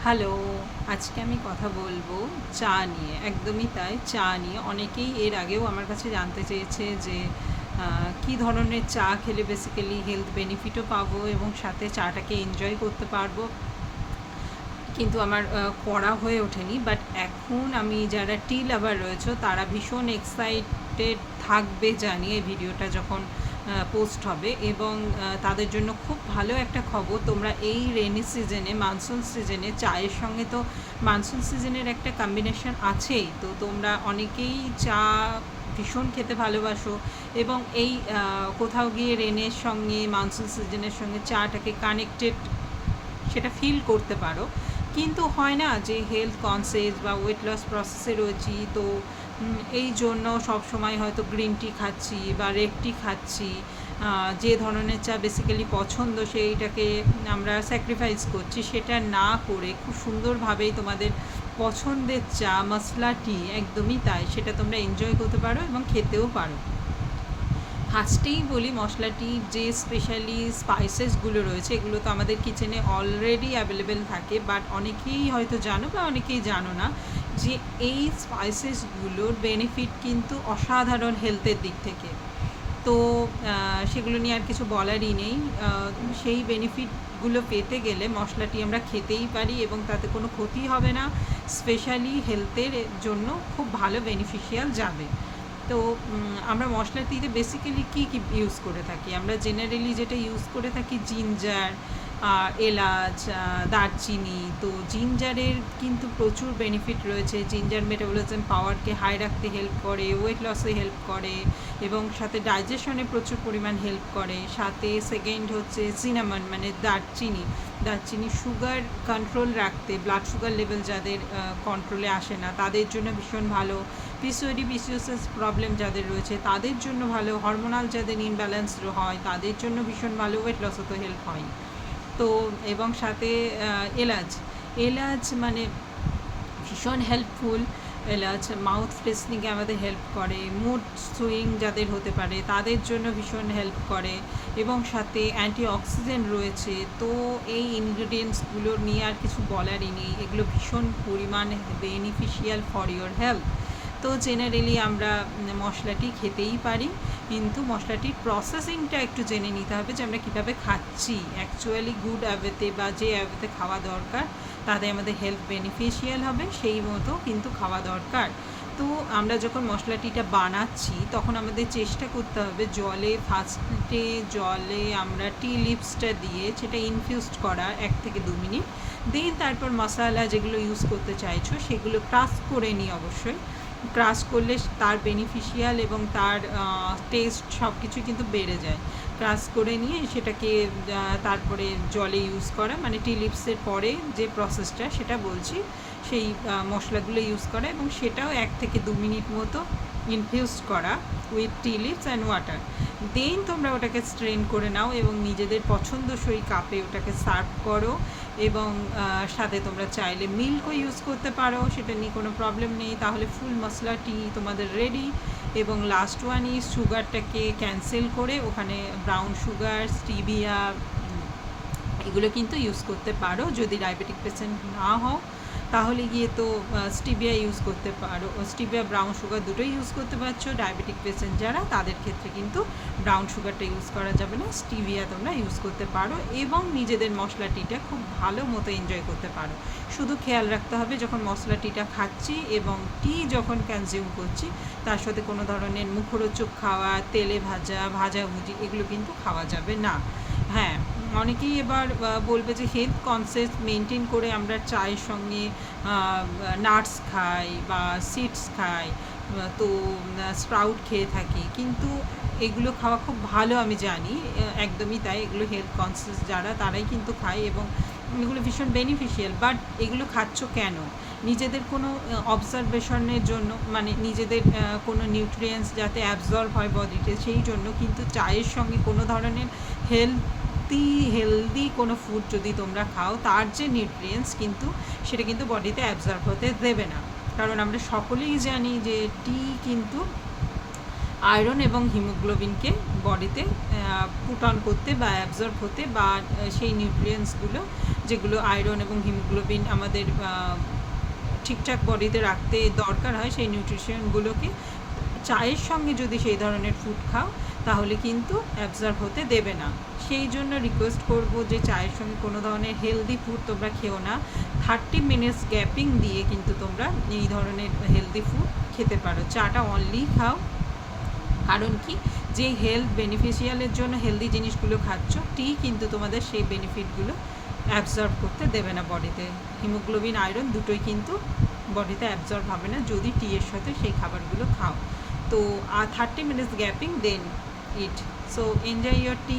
Hello, আজকে আমি কথা বলবো চা নিয়ে। একদমই তাই, চা নিয়ে। অনেকেই এর আগেও আমার কাছে জানতে চেয়েছে যে কী ধরনের চা খেলে বেসিক্যালি হেলথ বেনিফিটও পাবো এবং সাথে চাটাকে এনজয় করতে পারবো। কিন্তু আমার করা হয়ে ওঠেনি। বাট এখন আমি যারা টি লাভার রয়েছে তারা ভীষণ এক্সাইটেড থাকবে জানি এই ভিডিওটা যখন পোস্ট হবে, এবং তাদের জন্য খুব ভালো একটা খবর। তোমরা এই রেনি সিজনে, মানসুন সিজনে, চায়ের সঙ্গে তো মানসুন সিজনের একটা কম্বিনেশন আছেই, তো তোমরা অনেকেই চা ভীষণ খেতে ভালোবাসো এবং এই কোথাও গিয়ে রেনের সঙ্গে, মানসুন সিজনের সঙ্গে চাটাকে কানেক্টেড সেটা ফিল করতে পারো। কিন্তু হয় না যে হেলথ কনসিয়াস বা ওয়েট লস প্রসেসে রয়েছি, তো এই জন্য সবসময় হয়তো গ্রিন টি খাচ্ছি বা রেড টি খাচ্ছি, যে ধরনের চা বেসিক্যালি পছন্দ সেইটাকে আমরা স্যাক্রিফাইস করছি। সেটা না করে খুব সুন্দরভাবেই তোমাদের পছন্দের চা, মশলা টি, একদমই তাই, সেটা তোমরা এনজয় করতে পারো এবং খেতেও পারো। ফার্স্টেই বলি, মশলাটির যে স্পেশালি স্পাইসেসগুলো রয়েছে এগুলো তো আমাদের কিচেনে অলরেডি অ্যাভেলেবেল থাকে, বাট অনেকেই হয়তো জানো বা অনেকেই জানো না যে এই স্পাইসেসগুলোর বেনিফিট কিন্তু অসাধারণ হেলথের দিক থেকে। তো সেগুলো নিয়ে আর কিছু বলারই নেই। সেই বেনিফিটগুলো পেতে গেলে মশলাটি আমরা খেতেই পারি এবং তাতে কোনো ক্ষতি হবে না, স্পেশালি হেলথের জন্য খুব ভালো বেনিফিশিয়াল যাবে। তো আমরা মশলাটিতে বেসিক্যালি কী কী ইউজ করে থাকি? আমরা জেনারেলি যেটা ইউজ করে থাকি জিঞ্জার, এলাচ, দারচিনি। তো জিঞ্জারের কিন্তু প্রচুর বেনিফিট রয়েছে। জিঞ্জার মেটাবলিজম পাওয়ারকে হাই রাখতে হেল্প করে, ওয়েট লসে হেল্প করে এবং সাথে ডাইজেশনে প্রচুর পরিমাণ হেল্প করে। সাথে সেকেন্ড হচ্ছে সিনামন, মানে দারচিনি। দারচিনি সুগার কন্ট্রোল রাখতে, ব্লাড সুগার লেভেল যাদের কন্ট্রোলে আসে না তাদের জন্য ভীষণ ভালো। পিসিওডি পিসিওএস প্রবলেম যাদের রয়েছে তাদের জন্য ভালো। হরমোনাল যাদের ইনব্যালেন্স হয় তাদের জন্য ভীষণ ভালো। ওয়েট লসও তো হেল্প হয়। তো এবং সাথে এলাচ। এলাচ মানে ভীষণ হেল্পফুল। এলাচ মাউথ ফ্রেশনিংয়ে আমাদের হেল্প করে। মুড সুইং যাদের হতে পারে তাদের জন্য ভীষণ হেল্প করে এবং সাথে অ্যান্টি অক্সিডেন্ট রয়েছে। তো এই ইনগ্রিডিয়েন্টসগুলো নিয়ে আর কিছু বলারই নেই, এগুলো ভীষণ পরিমাণ বেনিফিশিয়াল ফর ইয়োর হেলথ। তো জেনারেলি আমরা মশলাটি খেতেই পারি, কিন্তু মশলাটির প্রসেসিংটা একটু জেনে নিতে হবে যে আমরা কীভাবে খাচ্ছি। অ্যাকচুয়ালি গুড অ্যাওয়েতে বা যে অ্যাওয়েতে খাওয়া দরকার তাতে আমাদের হেলথ বেনিফিশিয়াল হবে, সেই মতো কিন্তু খাওয়া দরকার। তো আমরা যখন মশলাটিটা বানাচ্ছি তখন আমাদের চেষ্টা করতে হবে ফার্স্টে জলে আমরা টি লিভসটা দিয়ে সেটা ইনফিউজড করা 1 থেকে 2 মিনিট। দেন তারপর মশলা যেগুলো ইউজ করতে চাইছো সেগুলো ক্রাশ করে নিই। অবশ্যই ক্রাশ করলে তার বেনিফিশিয়াল এবং তার টেস্ট সব কিছুই কিন্তু বেড়ে যায়। ক্রাশ করে নিয়ে সেটাকে তারপরে জলে ইউজ করা, মানে টি লিভসের পরে যে প্রসেসটা সেটা বলছি, সেই মশলাগুলো ইউজ করা এবং সেটাও 1 থেকে 2 মিনিট মতো ইনফিউজ করা with tea leaves and water. Then তোমরা ওটাকে স্ট্রেন করে নাও এবং নিজেদের পছন্দসই কাপে ওটাকে সার্ভ করো। এবং সাথে তোমরা চাইলে মিল্কও ইউজ করতে পারো, সেটা নিয়ে কোনো প্রবলেম নেই। তাহলে ফুল মশলা টি তোমাদের রেডি। এবং লাস্ট ওয়ান ইজ সুগারটাকে ক্যান্সেল করে ওখানে ব্রাউন সুগার, স্টিভিয়া এগুলো কিন্তু ইউজ করতে পারো। যদি ডায়াবেটিক পেশেন্ট না হও তাহলে গিয়ে তো স্টিভিয়া ইউজ করতে পারো। স্টিভিয়া, ব্রাউন সুগার দুটোই ইউজ করতে পারছো। ডায়াবেটিক পেশেন্ট যারা তাদের ক্ষেত্রে কিন্তু ব্রাউন সুগারটা ইউজ করা যাবে না, স্টিভিয়া তোমরা ইউজ করতে পারো এবং নিজেদের মশলা টিটা খুব ভালো মতো এনজয় করতে পারো। শুধু খেয়াল রাখতে হবে যখন মশলা টিটা খাচ্ছি এবং টি যখন কনজিউম করছি তার সাথে কোনো ধরনের মুখরোচক খাওয়া, তেলে ভাজা, ভাজাভুজি এগুলো কিন্তু খাওয়া যাবে না। হ্যাঁ, অনেকেই এবার বলবে যে হেলথ কনসিয়াস মেনটেন করে আমরা চায়ের সঙ্গে নাটস খাই বা সিডস খাই, তো স্প্রাউট খেয়ে থাকি, কিন্তু এগুলো খাওয়া খুব ভালো আমি জানি, একদমই তাই। এগুলো হেলথ কনসিয়াস যারা তারাই কিন্তু খায় এবং এগুলো ভীষণ বেনিফিশিয়াল। বাট এগুলো খাচ্ছ কেন? নিজেদের কোনো অবজারভেশনের জন্য, মানে নিজেদের কোনো নিউট্রিয়েন্টস যাতে অ্যাবজর্ব হয় বডিতে, সেই জন্য। কিন্তু চায়ের সঙ্গে কোনো ধরনের হেলদি কোনো ফুড যদি তোমরা খাও তার যে নিউট্রিয়েন্টস কিন্তু সেটা কিন্তু বডিতে অ্যাবজর্ব হতে দেবে না। কারণ আমরা সকলেই জানি যে টি কিন্তু আয়রন এবং হিমোগ্লোবিনকে বডিতে পুট অন করতে বা অ্যাবজর্ব হতে বা সেই নিউট্রিয়েন্টসগুলো যেগুলো আয়রন এবং হিমোগ্লোবিন আমাদের ঠিকঠাক বডিতে রাখতে দরকার হয়, সেই নিউট্রিশনগুলোকে চায়ের সঙ্গে যদি সেই ধরনের ফুড খাও তাহলে কিন্তু অ্যাবজর্ব হতে দেবে না। সেই জন্য রিকোয়েস্ট করব যে চায়ের সঙ্গে কোনো ধরনের হেলদি ফুড তোমরা খেও না। 30 মিনিটস গ্যাপিং দিয়ে কিন্তু তোমরা এই ধরনের হেলদি ফুড খেতে পারো। চাটা অনলি খাও, কারণ কি, যে হেলথ বেনিফিশিয়ালের জন্য হেলদি জিনিসগুলো খাচ্ছ, টি কিন্তু তোমাদের সেই বেনিফিটগুলো অ্যাবজর্ব করতে দেবে না বডিতে। হিমোগ্লোবিন আয়রন দুটোই কিন্তু বডিতে অ্যাবজর্ব হবে না যদি টি এর সাথে সেই খাবারগুলো খাও। তো 30 minutes gapping, then eat. So enjoy your T.